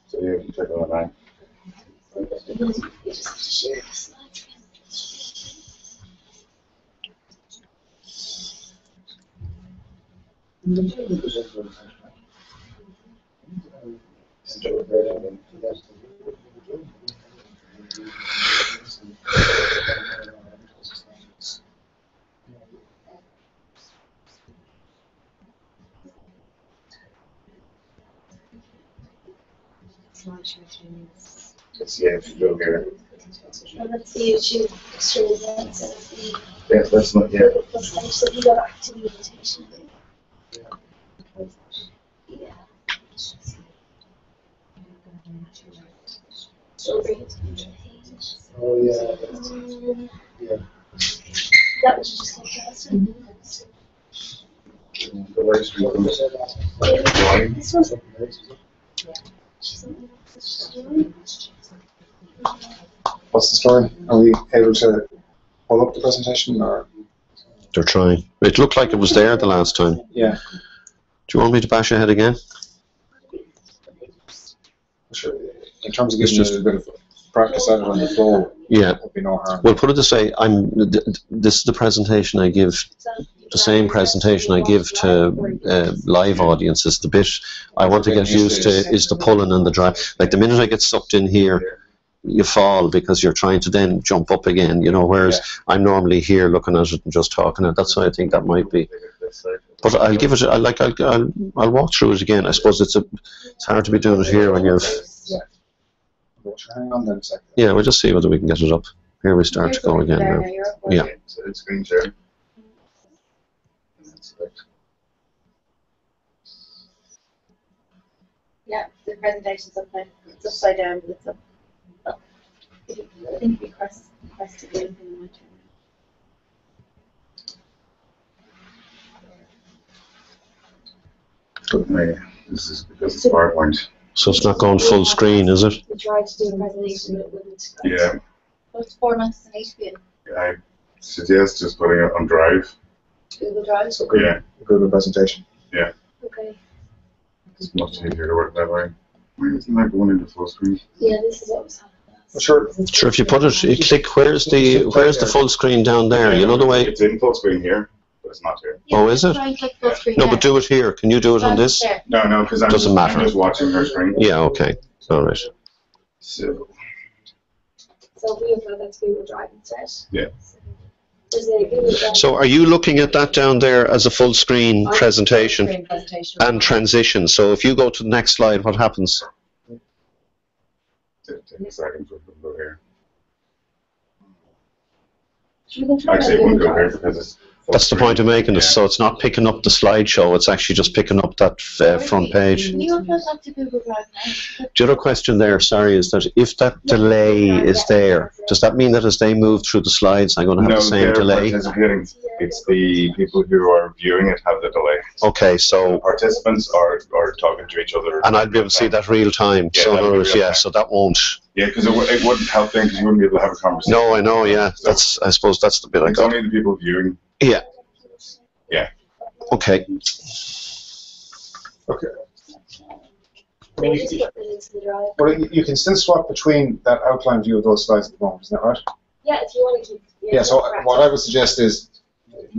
So you have to click on the line. You just have to share the slides again. Let's see if you go here. Let's see YouTube stream again. So see. Yeah, that's not yet. So you go back to the invitation. Yeah. So bring it to the page. Oh yeah. Yeah. That was just like The live stream comes. this one. She's on the story. What's the story? Are we able to pull up the presentation, or? They're trying. It looked like it was there the last time. Yeah. Do you want me to bash ahead again? Sure. In terms of giving a bit of practice at it on the floor, yeah, would be no harm. Well, put it this way: this is the presentation I give. The same presentation I give to live audiences. The bit I want to get used to is the pulling and the drive. Like the minute I get sucked in here, you fall because you're trying to then jump up again, you know, whereas I'm normally here looking at it and just talking it. That's why I think that might be. But I'll give it, I'll walk through it again. I suppose it's hard to be doing it here when you've... Hang on then a second. Yeah, we'll just see whether we can get it up. Here we start to go again now. Yeah. So it's screen share. Yeah, the presentation's up there. It's upside down, but it's up. Oh. I think we press to do anything in my turn. This is because it's PowerPoint. So it's not going full screen, is it? We tried to do a presentation, but it wouldn't. Yeah. What format does it need to be in? I suggest just putting it on Drive. Google Drive? Yeah. Google presentation. Yeah. Okay. It's much easier to work that way. Why isn't that going into full screen? Yeah, this is what was happening. Well, sure. Sure, if you put it, you click, where's the full screen down there? You know the way? It's in full screen here, but it's not here. Yeah, Oh, is it? try and click full screen No, there. but do it here. Can you do it on this? There. No, because I'm Doesn't matter. I'm just watching her screen. Yeah, okay. All right. So we upload that to Google Drive instead. Yeah. There's a Google Drive. So are you looking at that down there as a full screen presentation and transition? So if you go to the next slide, what happens? 10 seconds we'll go here. We can try Actually, it that won't Google go here Drive. because it's full That's the screen. point of making it. Yeah. So it's not picking up the slideshow, it's actually just picking up that front page. Can you upload that to Google Drive now? The other question there, sorry, is that if that delay is there, does that mean that as they move through the slides, I'm going to have the same they're delay? participating. It's the people who are viewing it have the delay. Okay, so, Participants are talking to each other. and I'll be able to see that real time. Yeah, So in that'll other be words, real yeah, time. so that won't. Yeah, because it wouldn't help them because you wouldn't be able to have a conversation. No, I know, yeah. That's, I suppose that's the bit I It's got. only the people viewing. Yeah. Yeah. Okay. Okay. I Maybe mean, just put it into the Drive. well, you can still swap between that outline view of those slides at the moment, isn't that right? Yeah, if you want to keep. Yeah, so correct. what I would suggest is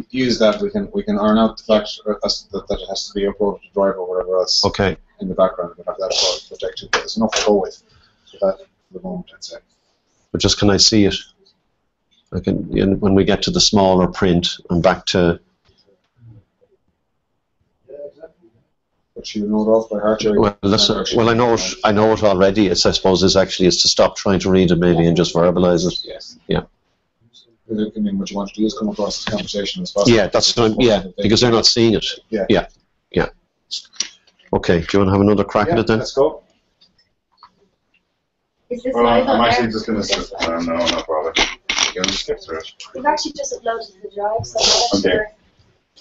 use that. We can iron out the fact that it has to be uploaded to Drive or whatever else Okay. in the background. We have that part protected. But there's enough to go with for that for the moment, I'd say. But just can I see it? I can, when we get to the smaller print and back to. But you know it off by heart. Well, listen, well, I know it already. It's, I suppose, is to stop trying to read it maybe and just verbalize it. Yes. Yeah. I mean, what you want to do is come across this conversation as possible. Yeah, that's what because they're not seeing it. Yeah. Yeah. Yeah. Okay. Do you want to have another crack at it then? Let's go. Is this Well, live on I'm actually there? just going to. No, not bother. I'm going to skip through it. We've actually just uploaded to the Drive, so I'm not Okay.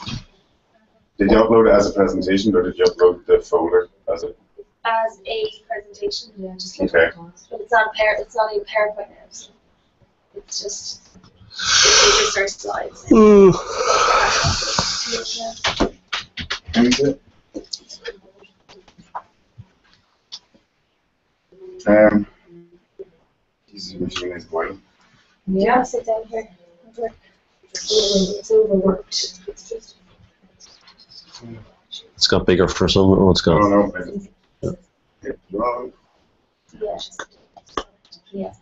sure. Did you upload it as a presentation or did you upload the folder as a? As a presentation, yeah, just like Okay. but it's not it's not even PowerPoint now. So it's just our slides. Ooh. This machine is boiling. Yeah, sit down here. It's overworked. It's got bigger for some. Oh, it's I got. don't know. It's wrong. Yeah. Yeah.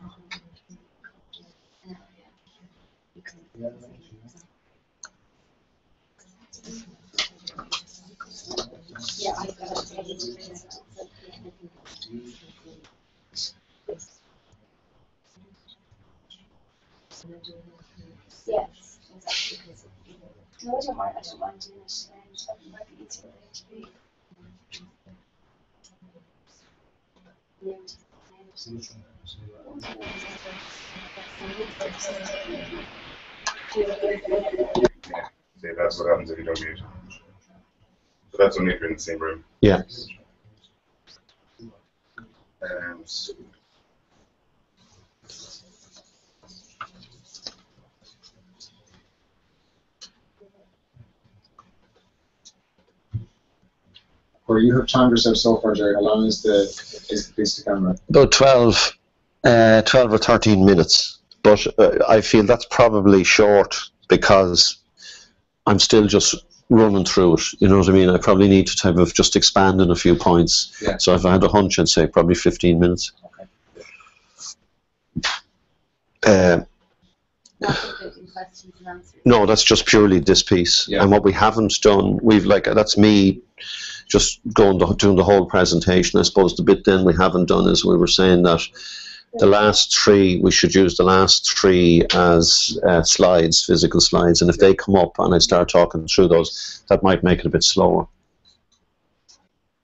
Yeah, I got it. Yes, exactly. No, I don't mind. I don't mind doing it. It might be easier to be. Yeah. See, that's what happens if you don't mute. So that's only if you're in the same room. Yeah. So Where you have timed yourself so far, Jerry, how long is the piece of camera? About 12 or 13 minutes. But I feel that's probably short because I'm still just running through it. You know what I mean? I probably need to type of just expand on a few points. Yeah. So if I had a hunch, I'd say probably 15 minutes. Not including questions and answers. No, that's just purely this piece. Yeah. And what we haven't done, that's me just doing the whole presentation. I suppose the bit then we haven't done is we were saying that the last three, we should use the last three as slides, physical slides, and if they come up and I start talking through those, that might make it a bit slower.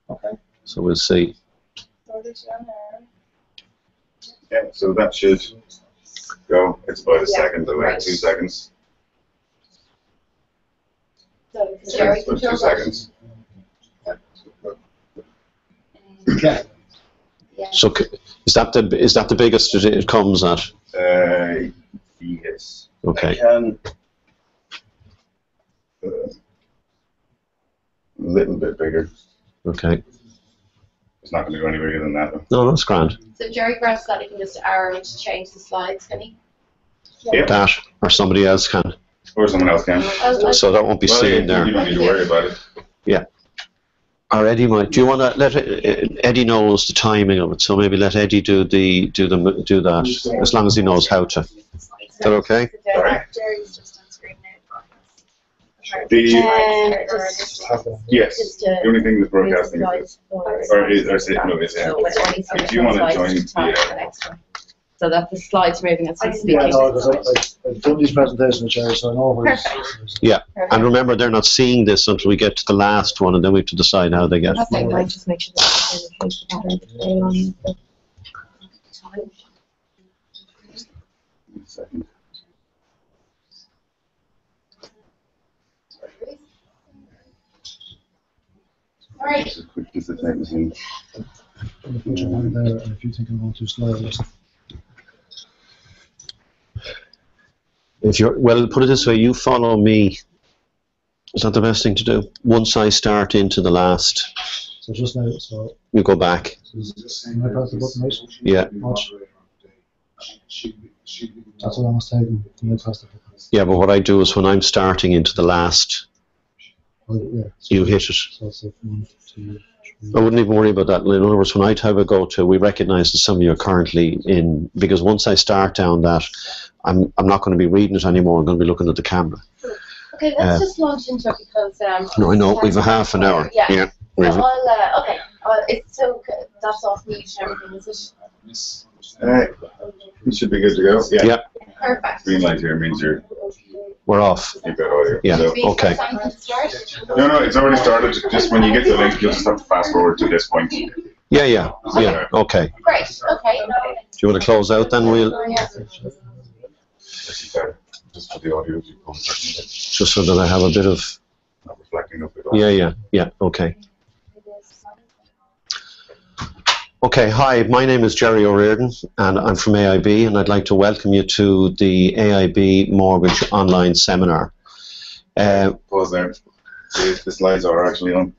Okay. So we'll see. yeah, so that should go. It's about a second away, right. 2 seconds. So, It's Jerry, about 2 control seconds. Okay. Yeah. So is that the biggest it comes at? Yes. Okay. I can a little bit bigger. Okay. It's not going to go any bigger than that. No, that's grand. So Jerry grabs that, he can just arrow to change the slides, can he? Yep. That or somebody else can. Or someone else can. So that won't be Well, seen you there. don't need to worry about it. Yeah. Or Eddie might. Do you want to let Eddie knows the timing of it? So maybe let Eddie do that as long as he knows how to. Is that okay? Jerry's just on screen now. Yes. The only thing that's broadcasting is this. Or is if you want to join the so that the slides moving and speaking. Yeah, no, because I've done these presentations, Jerry, so I know where it's. Yeah, and remember they're not seeing this until we get to the last one, and then we have to decide how they get. Okay, might just make sure that the pattern to stay on the second. All right. Just a quick discipline machine. Put your hand there, and if you think I'm going too slow, just If you're put it this way, you follow me. Is that the best thing to do? Once I start into the last, so just now. So you go back. can I press the button, right? Yeah. Watch. That's what I was taking. Can I press the button? Yeah, but what I do is when I'm starting into the last, Well, yeah. you hit it. So it's like 1, 2, 3. I wouldn't even worry about that. In other words, when I type a go to, we recognise that some of you are currently in, because once I start down that, I'm not going to be reading it anymore. I'm going to be looking at the camera. Okay, let's just launch into it because No, I know we've a half an hour. Yeah. We've- So I'll okay. It's so that's off mute and everything, is it? You should be good to go. Yeah. Perfect. Green light here means We're off. you've got audio. Yeah. So, Okay. no, it's already started. Just when you get to the link, you'll just have to fast forward to this point. Yeah. Okay. Great. Okay. Do you want to close out then? We'll Just for the audio, just so that I have a bit of. not reflecting up at all. Yeah. Okay. Okay, hi, my name is Jerry O'Riordan and I'm from AIB and I'd like to welcome you to the AIB Mortgage Online Seminar. Pause there. See if the slides are actually on.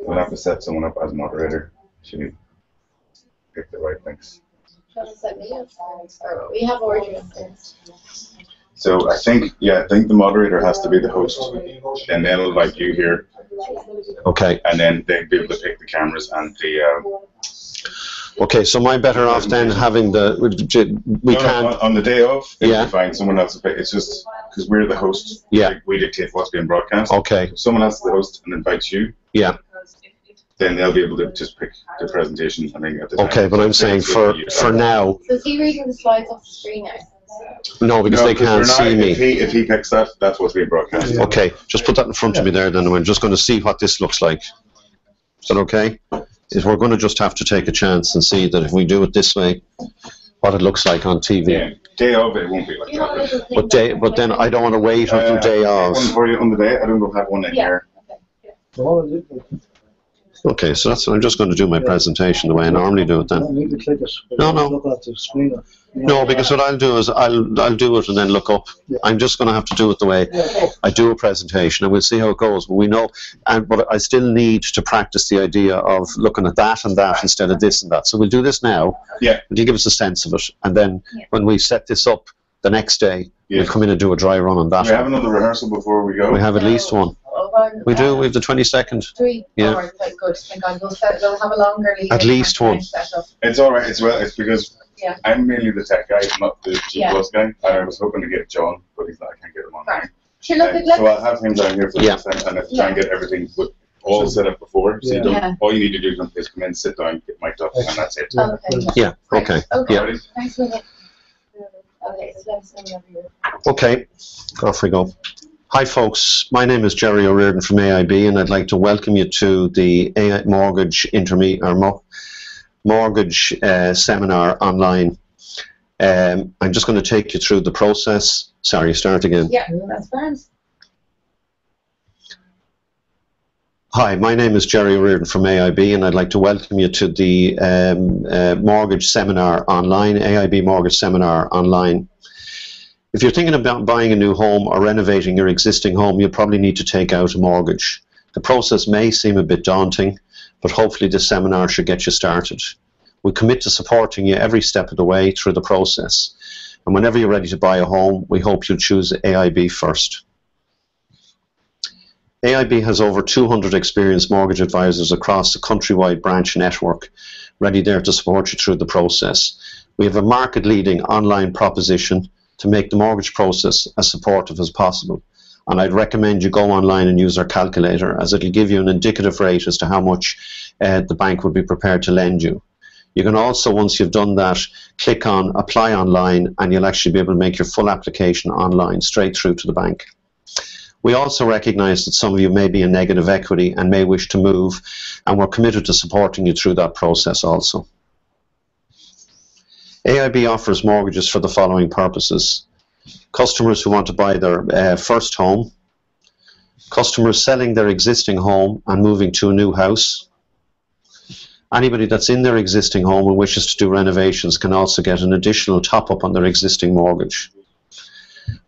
We'll have to set someone up as moderator to pick the right things. We have order first. So I think the moderator has to be the host, and they'll invite you here, Okay. and then they'll be able to pick the cameras and the. Okay, so am I better off then having On the day of, if Yeah. you find someone else to pick, it's just because we're the host. Yeah. We dictate what's being broadcast. Okay. If someone else is the host and invites you, Yeah. then they'll be able to just pick the presentation. I think at the time. Okay, but I'm saying for now, So is he reading the slides off the screen now? no, because No, they can't we're not- see me. If he picks that, that's what's being broadcast. Yeah. Okay, just put that in front of me there then, and we're just going to see what this looks like. Is that okay? Is we're going to just have to take a chance and see that if we do it this way, what it looks like on TV. Yeah. Day of, it won't be like that. But then I don't want to wait until day of. One for you on the day. I don't know if I have one in here. Okay, so I'm just going to do my presentation the way I normally do it I then. don't need to click it. No. Look at the screen. No, because what I'll do is I'll do it and then look up. Yeah. I'm just going to have to do it the way I do a presentation, and we'll see how it goes. But we know, but I still need to practice the idea of looking at that and that instead of this and that. So we'll do this now. Yeah. Will you give us a sense of it? And then when we set this up the next day, Yeah. we'll come in and do a dry run on that. Do we have another rehearsal before we go? We have at least one. We do. We have the 22nd. 3 Yeah. hours, like, good. Thank God. We'll have a longer lead. At least one. It's all right. It's because Yeah. I'm mainly the tech guy, not the G Yeah. plus guy. I was hoping to get John, but he's not. I can't get him on. Right. Sure, look, let's, So I'll have him down here for Yeah. this time, and I'll try and get everything all set up before. So you don't. Yeah. All you need to do is come in, sit down, get mic'd up, and that's it. okay. Yeah. Okay. Okay. Yeah. Alright? Thanks, Minnie. Okay, so let's send over here. Okay, off we go. Hi folks, my name is Jerry O'Riordan from AIB, and I'd like to welcome you to the AI Mortgage Mortgage Seminar online. I'm just going to take you through the process. Sorry, start again. Yeah, that's fine. Hi, my name is Jerry O'Riordan from AIB, and I'd like to welcome you to the Mortgage Seminar online, AIB Mortgage Seminar online. If you're thinking about buying a new home or renovating your existing home, you'll probably need to take out a mortgage. The process may seem a bit daunting, but hopefully this seminar should get you started. We commit to supporting you every step of the way through the process. And whenever you're ready to buy a home, we hope you'll choose AIB first. AIB has over 200 experienced mortgage advisors across the countrywide branch network, ready there to support you through the process. We have a market-leading online proposition to make the mortgage process as supportive as possible. And I'd recommend you go online and use our calculator, as it'll give you an indicative rate as to how much the bank would be prepared to lend you. You can also, once you've done that, click on Apply Online, and you'll actually be able to make your full application online, straight through to the bank. We also recognise that some of you may be in negative equity and may wish to move, and we're committed to supporting you through that process also. AIB offers mortgages for the following purposes: customers who want to buy their first home, customers selling their existing home and moving to a new house. Anybody that's in their existing home and wishes to do renovations can also get an additional top-up on their existing mortgage.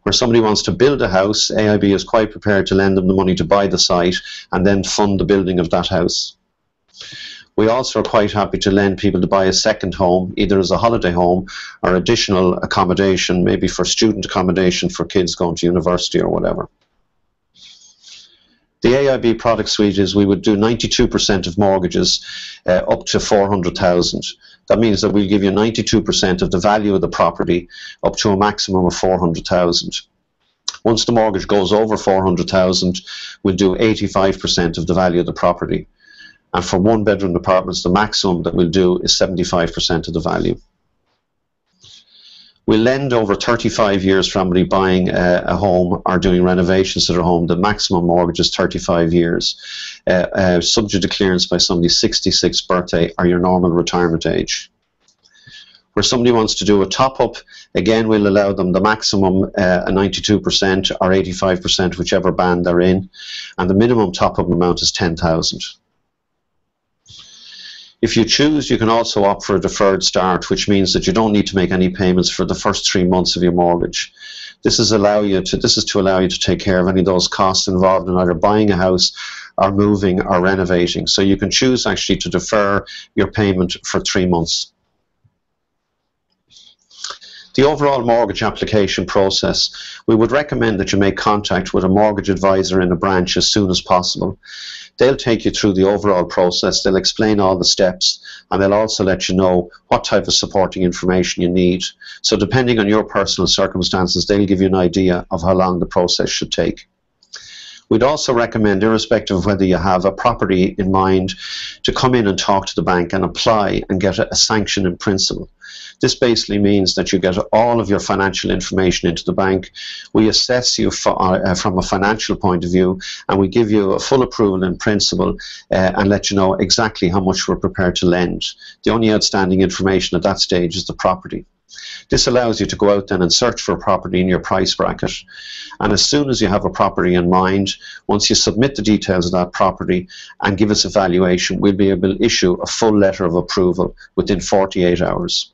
Where somebody wants to build a house, AIB is quite prepared to lend them the money to buy the site and then fund the building of that house. We also are quite happy to lend people to buy a second home, either as a holiday home or additional accommodation, maybe for student accommodation for kids going to university or whatever. The AIB product suite is we would do 92% of mortgages up to 400,000. That means that we'll give you 92% of the value of the property up to a maximum of 400,000. Once the mortgage goes over 400,000, we'll do 85% of the value of the property. And for one-bedroom apartments, the maximum that we'll do is 75% of the value. We'll lend over 35 years for somebody buying a home or doing renovations to their home. The maximum mortgage is 35 years, subject to clearance by somebody's 66th birthday or your normal retirement age. Where somebody wants to do a top-up, again, we'll allow them the maximum 92% or 85%, whichever band they're in, and the minimum top-up amount is 10,000. If you choose, you can also opt for a deferred start, which means that you don't need to make any payments for the first 3 months of your mortgage. This is to allow you to take care of any of those costs involved in either buying a house or moving or renovating. So you can choose actually to defer your payment for 3 months. The overall mortgage application process, we would recommend that you make contact with a mortgage advisor in a branch as soon as possible. They'll take you through the overall process, they'll explain all the steps, and they'll also let you know what type of supporting information you need. So depending on your personal circumstances, they'll give you an idea of how long the process should take. We'd also recommend, irrespective of whether you have a property in mind, to come in and talk to the bank and apply and get a sanction in principle. This basically means that you get all of your financial information into the bank. We assess you from a financial point of view, and we give you a full approval in principle and let you know exactly how much we're prepared to lend. The only outstanding information at that stage is the property. This allows you to go out then and search for a property in your price bracket. And as soon as you have a property in mind, once you submit the details of that property and give us a valuation, we'll be able to issue a full letter of approval within 48 hours.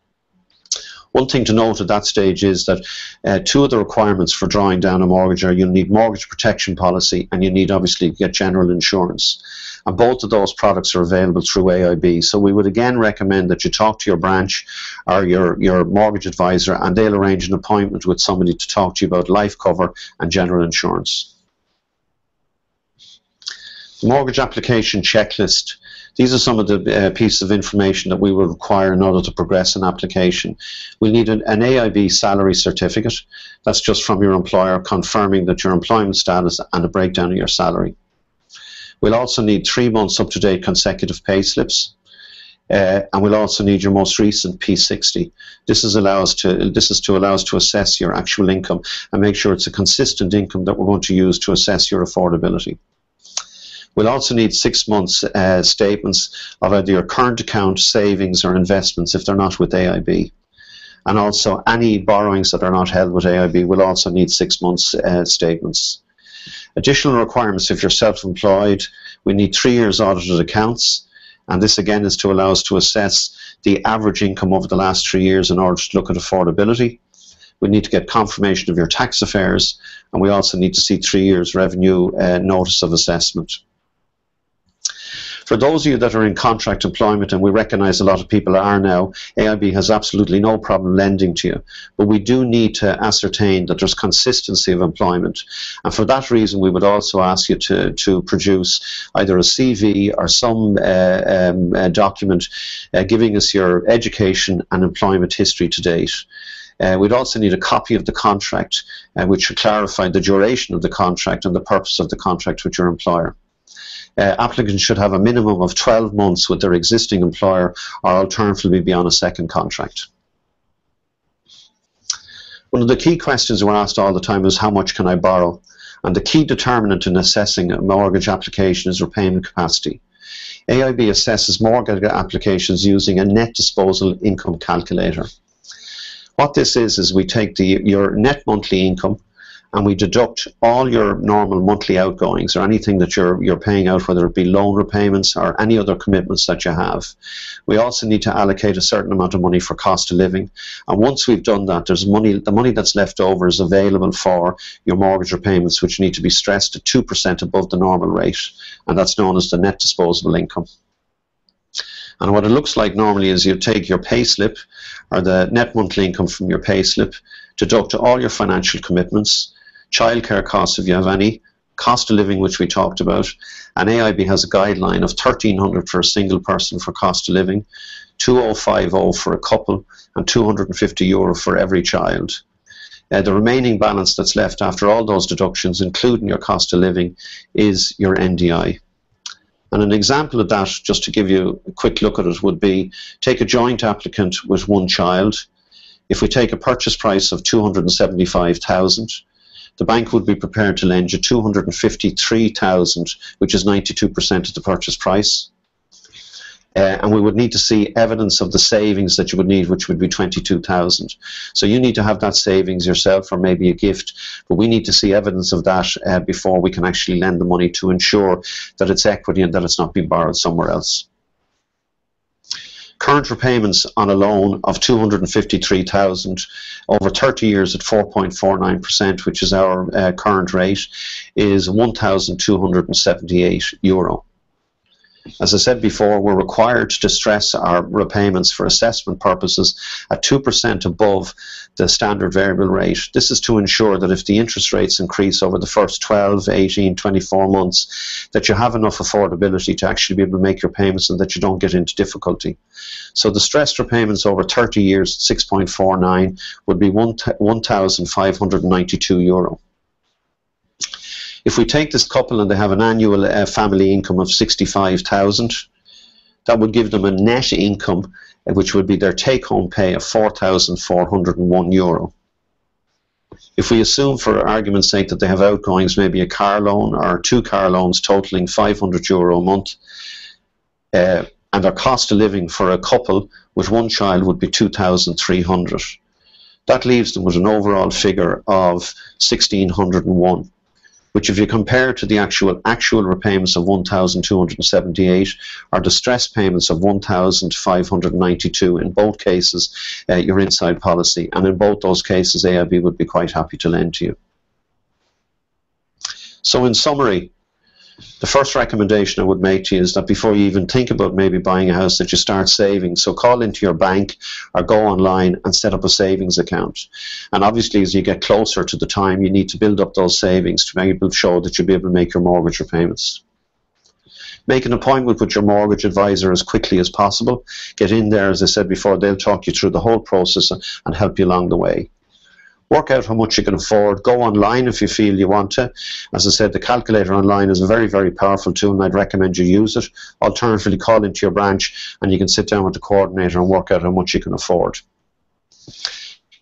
One thing to note at that stage is that two of the requirements for drawing down a mortgage are you need mortgage protection policy and you need obviously to get general insurance. And both of those products are available through AIB. So we would again recommend that you talk to your branch or your mortgage advisor, and they'll arrange an appointment with somebody to talk to you about life cover and general insurance. The mortgage application checklist. These are some of the pieces of information that we will require in order to progress an application. We'll need an AIB salary certificate. That's just from your employer confirming that your employment status and a breakdown of your salary. We'll also need 3 months up-to-date consecutive pay slips. And we'll also need your most recent P60. This is to allow us to assess your actual income and make sure it's a consistent income that we're going to use to assess your affordability. We'll also need 6 months statements of either your current account, savings or investments if they're not with AIB. And also any borrowings that are not held with AIB will also need 6 months statements. Additional requirements if you're self-employed, we need 3 years audited accounts, and this again is to allow us to assess the average income over the last 3 years in order to look at affordability. We need to get confirmation of your tax affairs, and we also need to see 3 years revenue notice of assessment. For those of you that are in contract employment, and we recognise a lot of people are now, AIB has absolutely no problem lending to you. But we do need to ascertain that there's consistency of employment. And for that reason, we would also ask you to produce either a CV or some document giving us your education and employment history to date. We'd also need a copy of the contract, which would clarify the duration of the contract and the purpose of the contract with your employer. Applicants should have a minimum of 12 months with their existing employer, or alternatively be on a second contract. One of the key questions we're asked all the time is how much can I borrow? And the key determinant in assessing a mortgage application is repayment capacity. AIB assesses mortgage applications using a net disposal income calculator. What this is we take your net monthly income and we deduct all your normal monthly outgoings or anything that you're paying out, whether it be loan repayments or any other commitments that you have. We also need to allocate a certain amount of money for cost of living. And once we've done that, the money that's left over is available for your mortgage repayments, which need to be stressed at 2% above the normal rate. And that's known as the net disposable income. And what it looks like normally is you take your pay slip or the net monthly income from your pay slip, deduct all your financial commitments, childcare costs if you have any, cost of living which we talked about, and AIB has a guideline of $1,300 for a single person for cost of living, $2,050 for a couple, and €250 for every child. The remaining balance that's left after all those deductions, including your cost of living, is your NDI. And an example of that, just to give you a quick look at it, would be take a joint applicant with one child. If we take a purchase price of $275,000, the bank would be prepared to lend you $253,000, which is 92% of the purchase price. And we would need to see evidence of the savings that you would need, which would be $22,000. So you need to have that savings yourself or maybe a gift, but we need to see evidence of that before we can actually lend the money to ensure that it's equity and that it's not being borrowed somewhere else. Current repayments on a loan of 253,000 over 30 years at 4.49%, which is our current rate, is €1,278. As I said before, we're required to stress our repayments for assessment purposes at 2% above the standard variable rate. This is to ensure that if the interest rates increase over the first 12, 18, 24 months, that you have enough affordability to actually be able to make your payments and that you don't get into difficulty. So the stressed repayments over 30 years, 6.49, would be €1,592. If we take this couple and they have an annual family income of 65,000, that would give them a net income, which would be their take-home pay of €4,401. If we assume, for argument's sake, that they have outgoings, maybe a car loan or 2 car loans totaling €500 a month, and their cost of living for a couple with 1 child would be 2,300. That leaves them with an overall figure of 1,601. Which, if you compare to the actual repayments of 1,278 or the stress payments of 1,592, in both cases you're inside policy, and in both those cases AIB would be quite happy to lend to you. So in summary, the first recommendation I would make to you is that before you even think about maybe buying a house, that you start saving. So call into your bank or go online and set up a savings account. And obviously, as you get closer to the time, you need to build up those savings to be able to show that you'll be able to make your mortgage repayments. Make an appointment with your mortgage advisor as quickly as possible. Get in there, as I said before, they'll talk you through the whole process and help you along the way. Work out how much you can afford. Go online if you feel you want to. As I said, the calculator online is a very, very powerful tool, and I'd recommend you use it. Alternatively, call into your branch and you can sit down with the coordinator and work out how much you can afford.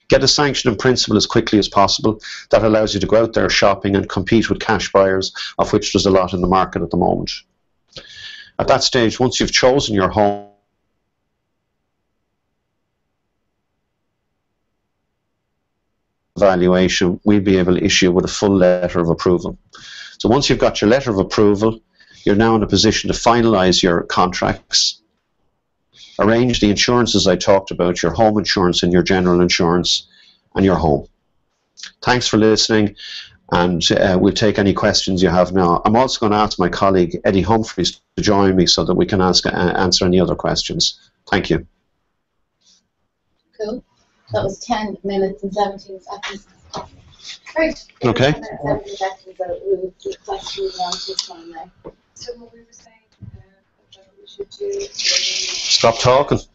Get a sanction in principle as quickly as possible. That allows you to go out there shopping and compete with cash buyers, of which there's a lot in the market at the moment. At that stage, once you've chosen your home, valuation, we'll be able to issue with a full letter of approval. So once you've got your letter of approval, you're now in a position to finalise your contracts, arrange the insurances I talked about, your home insurance and your general insurance, and your home. Thanks for listening, and we'll take any questions you have now. I'm also going to ask my colleague Eddie Humphreys to join me so that we can answer any other questions. Thank you. Cool. That was 10 minutes and 17 seconds. Great. Okay. 17 seconds, so we'll do questions and answers time now. So what we were saying, that we should do is Stop talking. okay.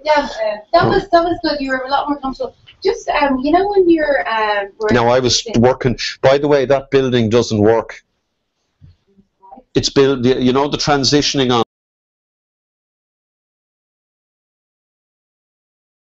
Yeah, that was good. You were a lot more comfortable. Just you know when you're No, I was working. By the way, that building doesn't work. It's built. You know the transitioning on.